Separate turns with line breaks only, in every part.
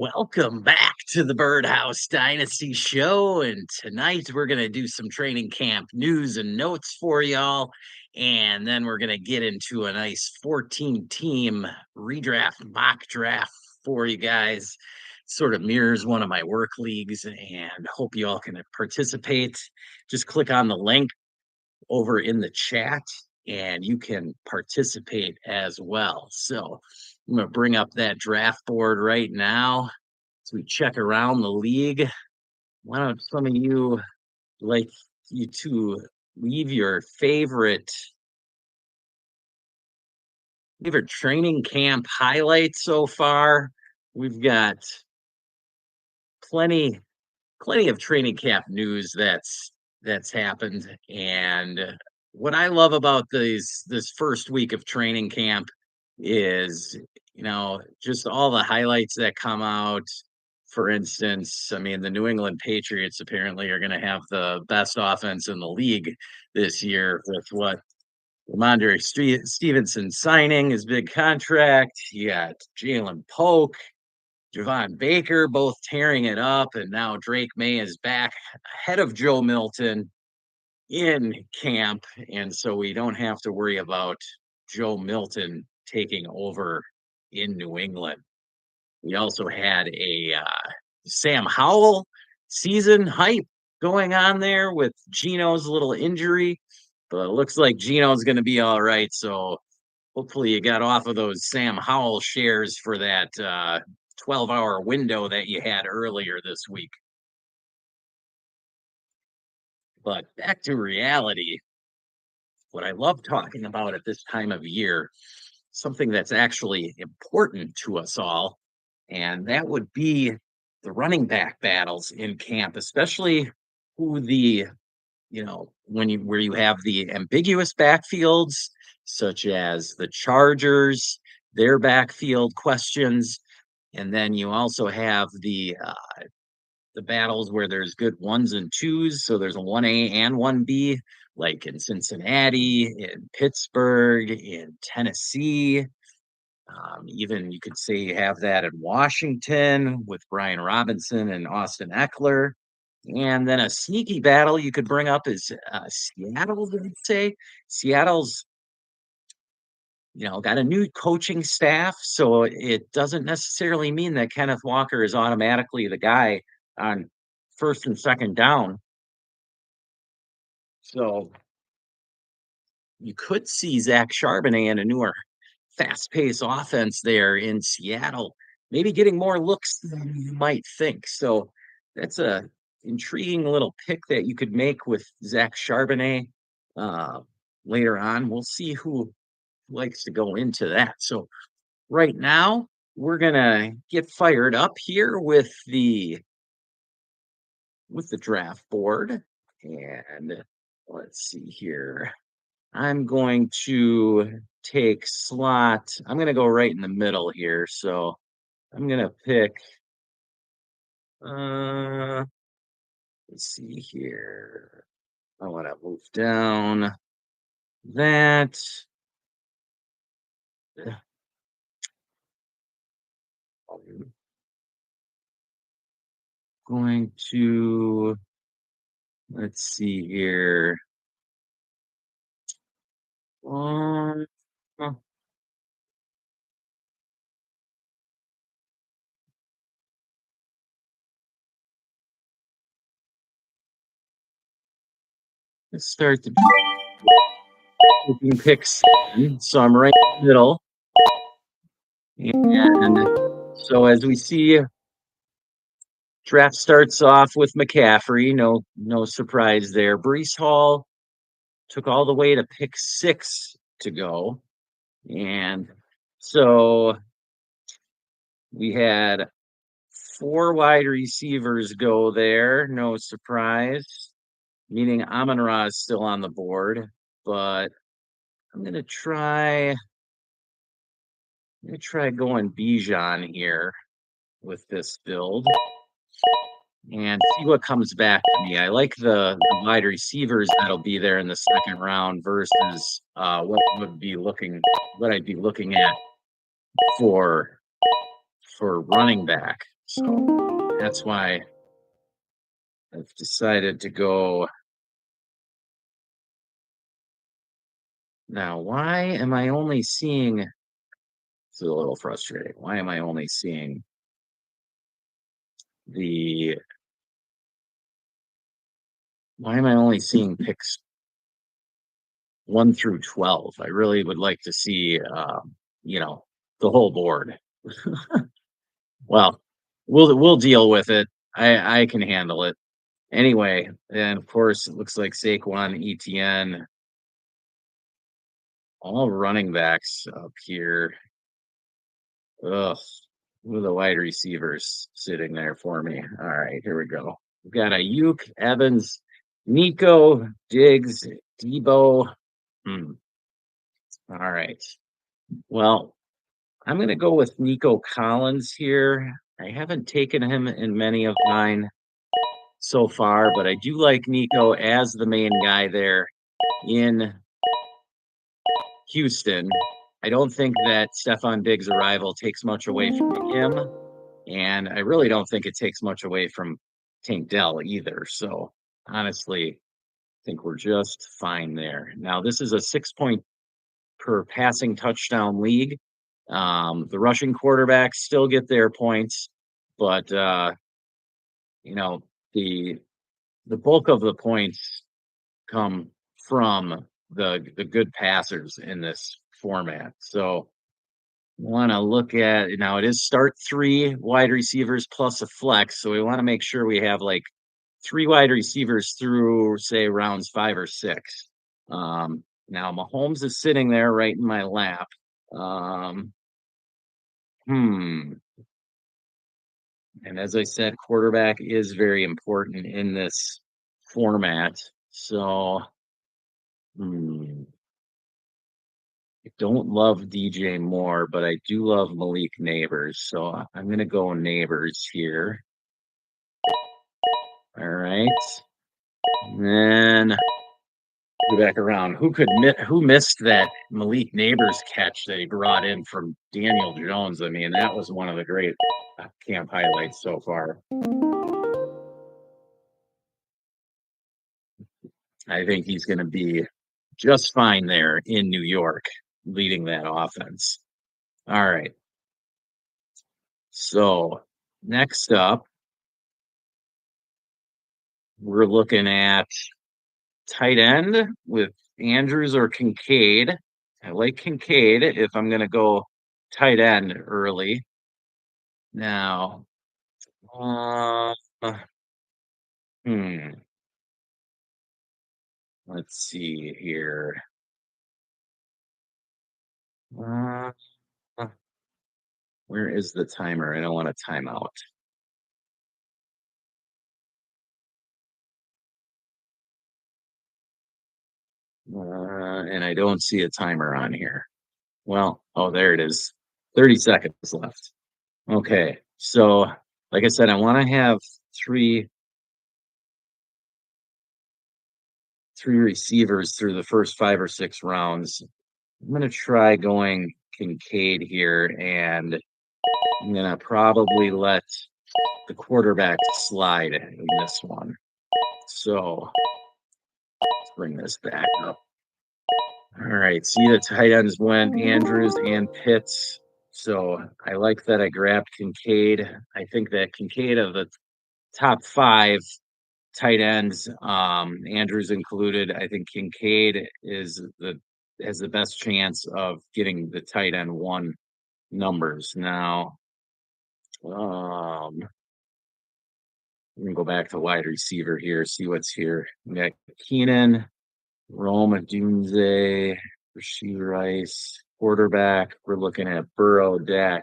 Welcome back to the Birdhouse Dynasty show. And tonight we're going to do some training camp news and notes for y'all. And then we're going to get into a nice 14 team redraft mock draft for you guys. Sort of mirrors one of my work leagues, and hope you all can participate. Just click on the link over in the chat and you can participate as well. So I'm going to bring up that draft board right now as we check around the league. Why don't some of you like you to leave your favorite training camp highlights so far? We've got plenty of training camp news that's happened, and what I love about this first week of training camp is, just all the highlights that come out. For instance, I mean, the New England Patriots apparently are going to have the best offense in the league this year with what Ramondre Stevenson signing his big contract. You got Jalen Polk, Javon Baker both tearing it up, and now Drake May is back ahead of Joe Milton in camp, and so we don't have to worry about Joe Milton taking over in New England. We also had a Sam Howell season hype going on there with Gino's little injury, but it looks like Gino's going to be all right. So hopefully you got off of those Sam Howell shares for that 12-hour window that you had earlier this week. But back to reality, what I love talking about at this time of year, something that's actually important to us all, and that would be the running back battles in camp, especially who where you have the ambiguous backfields, such as the Chargers, their backfield questions, and then you also have the battles where there's good ones and twos. So there's a 1A and 1B, like in Cincinnati, in Pittsburgh, in Tennessee. Even you could say you have that in Washington with Brian Robinson and Austin Eckler. And then a sneaky battle you could bring up is Seattle, I'd say. Seattle's got a new coaching staff, so it doesn't necessarily mean that Kenneth Walker is automatically the guy on first and second down. So you could see Zach Charbonnet in a newer fast-paced offense there in Seattle, maybe getting more looks than you might think. So that's a intriguing little pick that you could make with Zach Charbonnet later on. We'll see who likes to go into that. So right now, we're gonna get fired up here with the draft board, and let's see here. I'm going to take slot. I'm going to go right in the middle here. So I'm going to pick, let's see here. I want to move down that. I'm going to, let's see here. Let's start the picks. So I'm right in the middle. And so as we see, draft starts off with McCaffrey. No surprise there. Breece Hall took all the way to pick 6 to go. And so we had 4 wide receivers go there. No surprise. Meaning Amon-Ra is still on the board. But I'm going to try going Bijan here with this build and see what comes back to me. I like the wide receivers that'll be there in the second round versus what I'd be looking at for running back. So that's why I've decided to go. Now, why am I only seeing, it's a little frustrating. Why am I only seeing the, why am I only seeing picks 1 through 12? I really would like to see, you know, the whole board. Well, we'll deal with it. I can handle it. Anyway, and of course, it looks like Saquon, ETN, all running backs up here. Ugh, who are the wide receivers sitting there for me? All right, here we go. We've got Ayuk, Evans, Nico, Diggs, Debo. Hmm. All right. Well, I'm going to go with Nico Collins here. I haven't taken him in many of mine so far, but I do like Nico as the main guy there in Houston. I don't think that Stephon Diggs' arrival takes much away from him, and I really don't think it takes much away from Tank Dell either. So honestly, I think we're just fine there. Now, this is a 6 point per passing touchdown league. The rushing quarterbacks still get their points, but you know, the the bulk of the points come from the good passers in this format. So want to look at now, it is start three wide receivers plus a flex. So we want to make sure we have like three wide receivers through, say, rounds 5 or 6. Now Mahomes is sitting there right in my lap. Um, hmm. And as I said, quarterback is very important in this format. So, hmm. I don't love DJ Moore, but I do love Malik Neighbors. So I'm going to go Neighbors here. All right. And then go back around. Who missed that Malik Neighbors catch that he brought in from Daniel Jones? I mean, that was one of the great camp highlights so far. I think he's going to be just fine there in New York, leading that offense. All right. So next up, we're looking at tight end with Andrews or Kincaid. I like Kincaid if I'm going to go tight end early. Now, uh, hmm, let's see here. Uh, where is the timer? I don't want a timeout. And I don't see a timer on here. Well, oh, there it is. 30 seconds left. Okay. So, like I said, I want to have three receivers through the first 5 or 6 rounds. I'm going to try going Kincaid here, and I'm going to probably let the quarterback slide in this one. So let's bring this back up. All right, see the tight ends went Andrews and Pitts. So I like that I grabbed Kincaid. I think that Kincaid of the top 5 tight ends, Andrews included, I think Kincaid has the best chance of getting the tight end 1 numbers. Now, we're gonna go back to wide receiver here, see what's here. We got Keenan, Rome Dunze, Rasheed Rice, quarterback. We're looking at Burrow, Dak,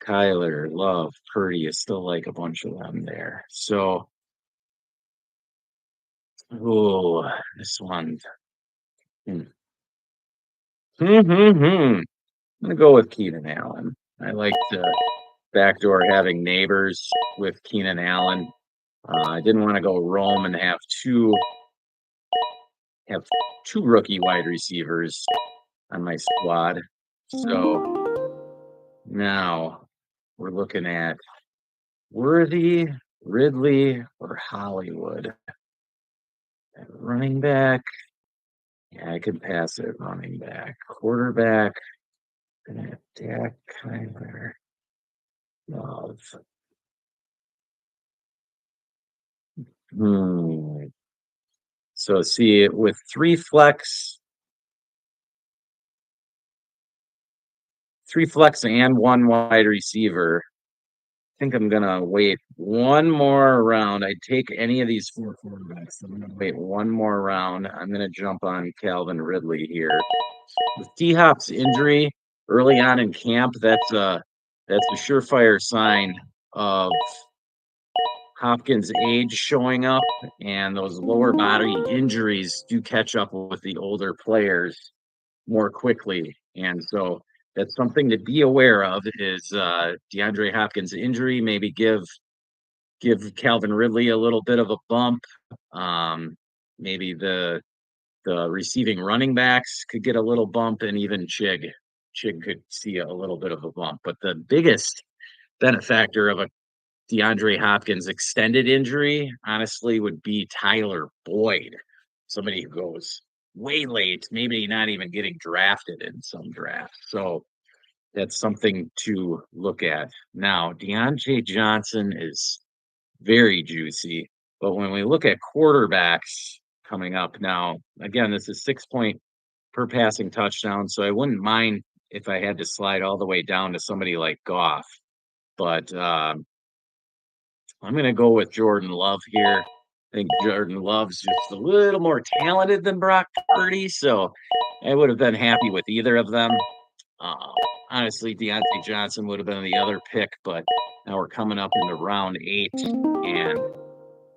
Kyler, Love, Purdy. I still like a bunch of them there. So, oh, this one. Hmm. I'm gonna go with Keenan Allen. I like to backdoor having neighbors with Keenan Allen. I didn't want to go Rome and have two rookie wide receivers on my squad. So now we're looking at Worthy, Ridley, or Hollywood? Running back. Yeah, I can pass it. Running back. Quarterback. Dak, Kyler, Love. Hmm. So see, with three flex and one wide receiver, I think I'm gonna wait one more round. I'd take any of these four quarterbacks. I'm gonna wait one more round. I'm gonna jump on Calvin Ridley here. With D Hop's injury early on in camp, that's a surefire sign of Hopkins' age showing up, and those lower body injuries do catch up with the older players more quickly. And so that's something to be aware of is DeAndre Hopkins' injury. Maybe give Calvin Ridley a little bit of a bump. Maybe the receiving running backs could get a little bump, and even Chig could see a little bit of a bump. But the biggest benefactor of a DeAndre Hopkins extended injury, honestly, would be Tyler Boyd, somebody who goes way late, maybe not even getting drafted in some drafts. So that's something to look at. Now, Deontay Johnson is very juicy, but when we look at quarterbacks coming up now, again, this is 6 point per passing touchdown, so I wouldn't mind if I had to slide all the way down to somebody like Goff, but I'm going to go with Jordan Love here. I think Jordan Love's just a little more talented than Brock Purdy, so I would have been happy with either of them. Uh, Honestly, Deontay Johnson would have been the other pick, but now we're coming up into round 8, and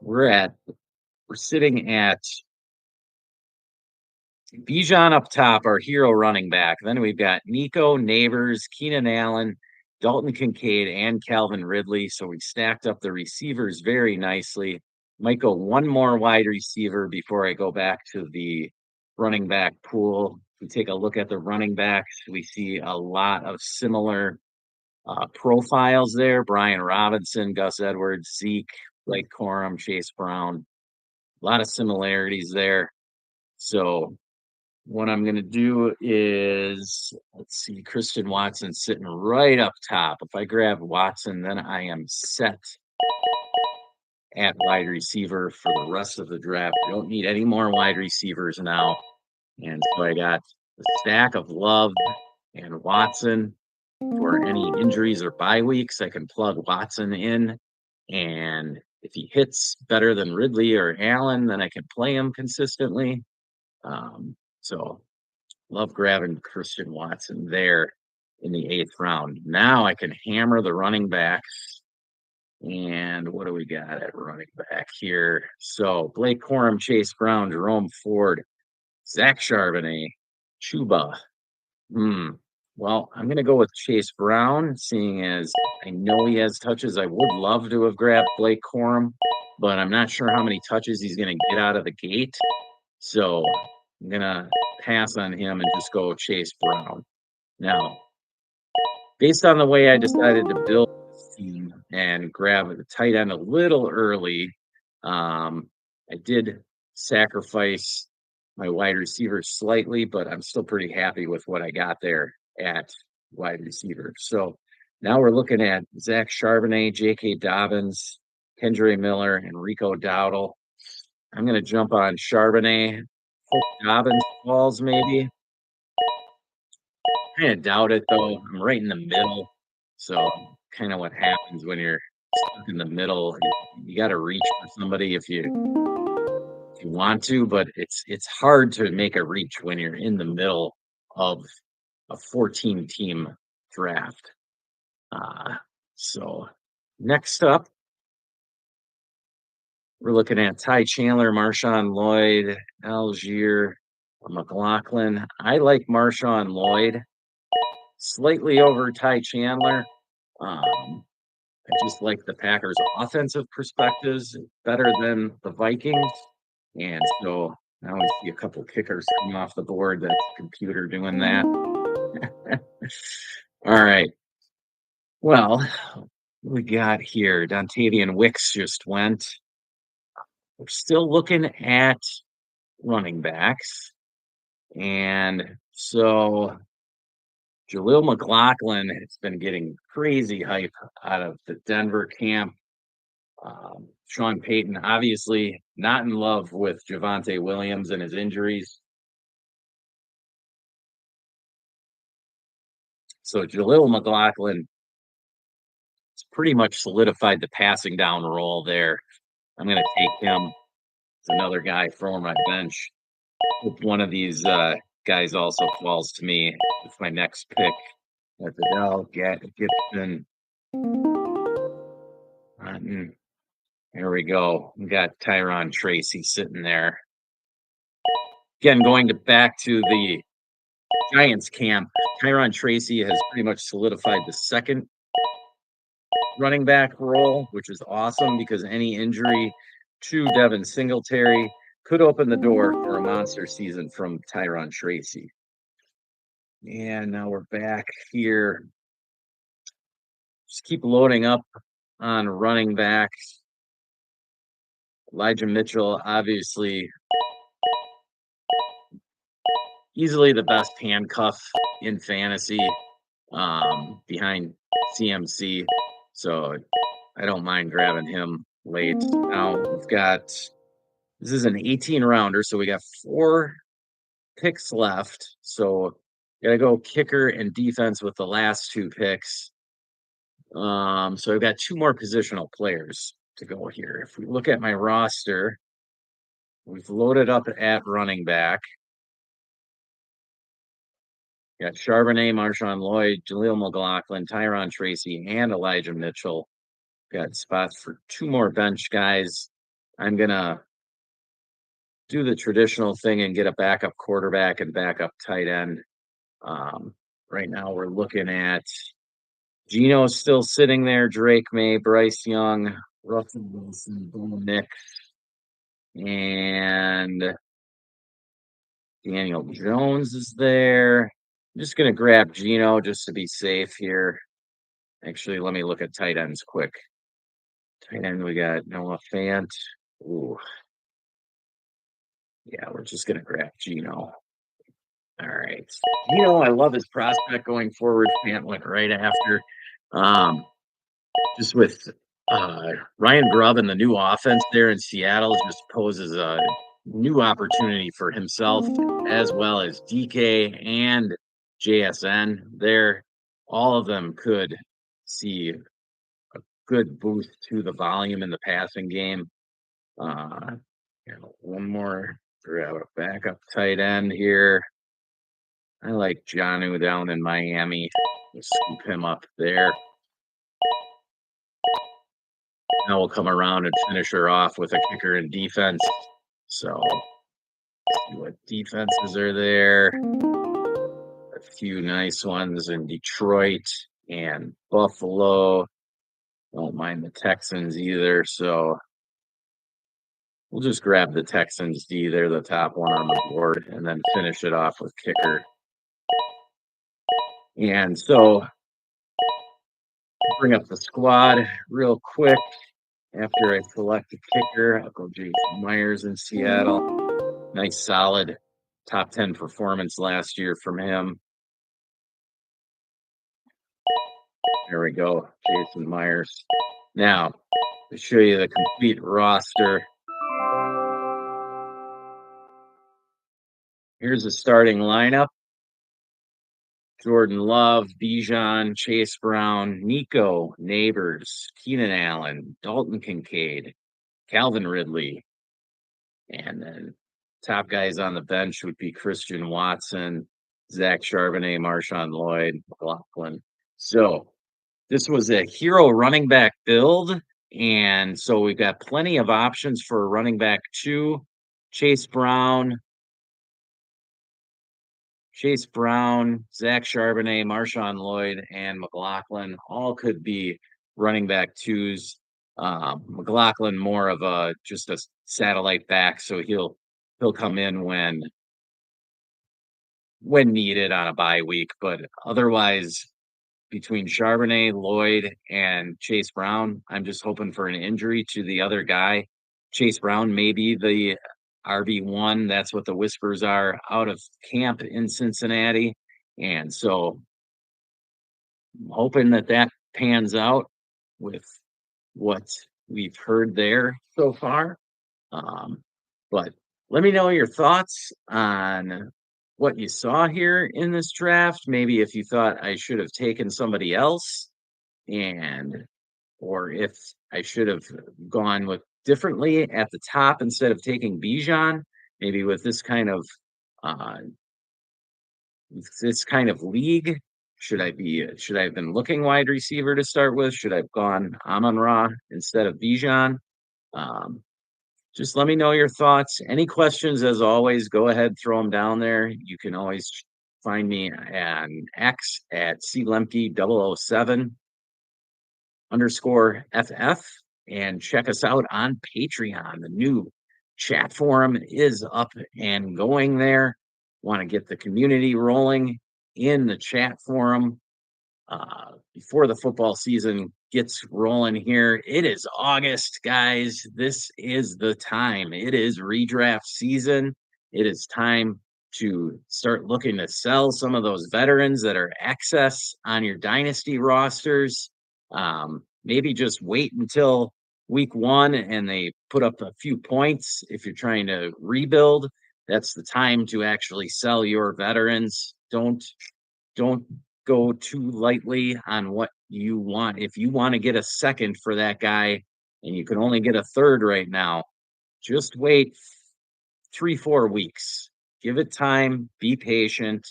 we're sitting at Bijan up top, our hero running back. Then we've got Nico, Neighbors, Keenan Allen, Dalton Kincaid, and Calvin Ridley. So we stacked up the receivers very nicely. Might go one more wide receiver before I go back to the running back pool. If we take a look at the running backs, we see a lot of similar profiles there. Brian Robinson, Gus Edwards, Zeke, Blake Corum, Chase Brown. A lot of similarities there. So what I'm going to do is, let's see, Christian Watson sitting right up top. If I grab Watson, then I am set at wide receiver for the rest of the draft. I don't need any more wide receivers now. And so I got a stack of Love and Watson for any injuries or bye weeks. I can plug Watson in. And if he hits better than Ridley or Allen, then I can play him consistently. So love grabbing Christian Watson there in the 8th round. Now I can hammer the running backs. And what do we got at running back here? So Blake Corum, Chase Brown, Jerome Ford, Zach Charbonnet, Chuba. Well, I'm going to go with Chase Brown, seeing as I know he has touches. I would love to have grabbed Blake Corum, but I'm not sure how many touches he's going to get out of the gate. So I'm going to pass on him and just go Chase Brown. Now, based on the way I decided to build this team and grab the tight end a little early, I did sacrifice my wide receiver slightly, but I'm still pretty happy with what I got there at wide receiver. So now we're looking at Zach Charbonnet, J.K. Dobbins, Kendre Miller, and Rico Dowdle. I'm going to jump on Charbonnet. Hope Dobbins falls maybe. Kind of doubt it though. I'm right in the middle. So kind of what happens when you're stuck in the middle. You got to reach for somebody if you want to, but it's hard to make a reach when you're in the middle of a 14-team draft. So next up, we're looking at Ty Chandler, Marshawn Lloyd, Algier, McLaughlin. I like Marshawn Lloyd slightly over Ty Chandler. I just like the Packers' offensive perspectives better than the Vikings. And so now we see a couple kickers come off the board. That's the computer doing that. All right. Well, we got here? Dontavian Wicks just went. We're still looking at running backs. And so Jaleel McLaughlin has been getting crazy hype out of the Denver camp. Sean Payton, obviously not in love with Javonte Williams and his injuries. So Jaleel McLaughlin has pretty much solidified the passing down role there. I'm going to take him as another guy from my bench. If one of these guys also falls to me, it's my next pick. That's Adele, Gibson. There we go. We got Tyron Tracy sitting there. Again, going back to the Giants camp, Tyron Tracy has pretty much solidified the second running back role, which is awesome because any injury to Devin Singletary could open the door for a monster season from Tyron Tracy. And now we're back here. Just keep loading up on running backs. Elijah Mitchell, obviously, easily the best handcuff in fantasy behind CMC. So I don't mind grabbing him late. Now we've got, this is an 18 rounder, so we got 4 picks left. So gotta go kicker and defense with the last 2 picks. So I've got 2 more positional players to go here. If we look at my roster, we've loaded up at running back. Got Charbonnet, Marshawn Lloyd, Jaleel McLaughlin, Tyron Tracy, and Elijah Mitchell. Got spots for 2 more bench guys. I'm gonna do the traditional thing and get a backup quarterback and backup tight end. Right now we're looking at Gino's still sitting there, Drake May, Bryce Young, Russell Wilson, Bo Nix, and Daniel Jones is there. I'm just going to grab Gino just to be safe here. Actually, let me look at tight ends quick. Tight end, we got Noah Fant. Ooh. Yeah, we're just going to grab Gino. All right. Gino, I love his prospect going forward. Fant went right after. Just with Ryan Grubb and the new offense there in Seattle just poses a new opportunity for himself as well as DK and JSN there. All of them could see a good boost to the volume in the passing game. One more, grab a backup tight end here. I like Jonnu down in Miami. We'll scoop him up there. Now we'll come around and finish her off with a kicker and defense. So, let's see what defenses are there. A few nice ones in Detroit and Buffalo. Don't mind the Texans either. So, we'll just grab the Texans D. They're the top one on the board and then finish it off with kicker. And so, bring up the squad real quick. After I select a kicker, I'll go Jason Myers in Seattle. Nice, solid top 10 performance last year from him. There we go, Jason Myers. Now, to show you the complete roster. Here's the starting lineup. Jordan Love, Bijan, Chase Brown, Nico, Neighbors, Keenan Allen, Dalton Kincaid, Calvin Ridley. And then top guys on the bench would be Christian Watson, Zach Charbonnet, Marshawn Lloyd, McLaughlin. So this was a hero running back build. And so we've got plenty of options for running back 2. Chase Brown, Zach Charbonnet, Marshawn Lloyd, and McLaughlin all could be running back 2s. McLaughlin more of a just a satellite back, so he'll come in when needed on a bye week, but otherwise between Charbonnet, Lloyd, and Chase Brown. I'm just hoping for an injury to the other guy. Chase Brown may be the RB1. That's what the whispers are out of camp in Cincinnati. And so I'm hoping that that pans out with what we've heard there so far. Um, but let me know your thoughts on what you saw here in this draft. Maybe if you thought I should have taken somebody else, and or if I should have gone with differently at the top instead of taking Bijan. Maybe with uh, this kind of league, should I have been looking wide receiver to start with? Should I have gone Amon Ra instead of Bijan? Um, just let me know your thoughts. Any questions, as always, go ahead, throw them down there. You can always find me on X at clemke007 underscore FF and check us out on Patreon. The new chat forum is up and going there. Want to get the community rolling in the chat forum before the football season gets rolling here. It is August, guys. This is the time. It is redraft season. It is time to start looking to sell some of those veterans that are excess on your dynasty rosters. Maybe just wait until week one and they put up a few points. If you're trying to rebuild, that's the time to actually sell your veterans. Don't go too lightly on what you want. If you want to get a second for that guy and you can only get a third right now, just wait 3, 4 weeks. Give it time, be patient.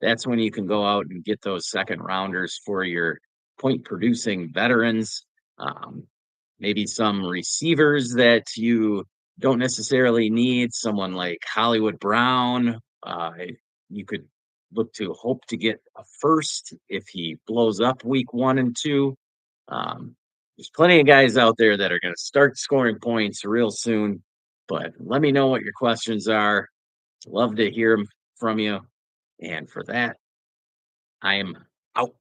That's when you can go out and get those second rounders for your point producing veterans. Um, Maybe some receivers that you don't necessarily need, someone like Hollywood Brown. You could look to hope to get a first if he blows up week 1 and 2. Um, there's plenty of guys out there that are going to start scoring points real soon. But let me know what your questions are. Love to hear from you. And for that, I am out.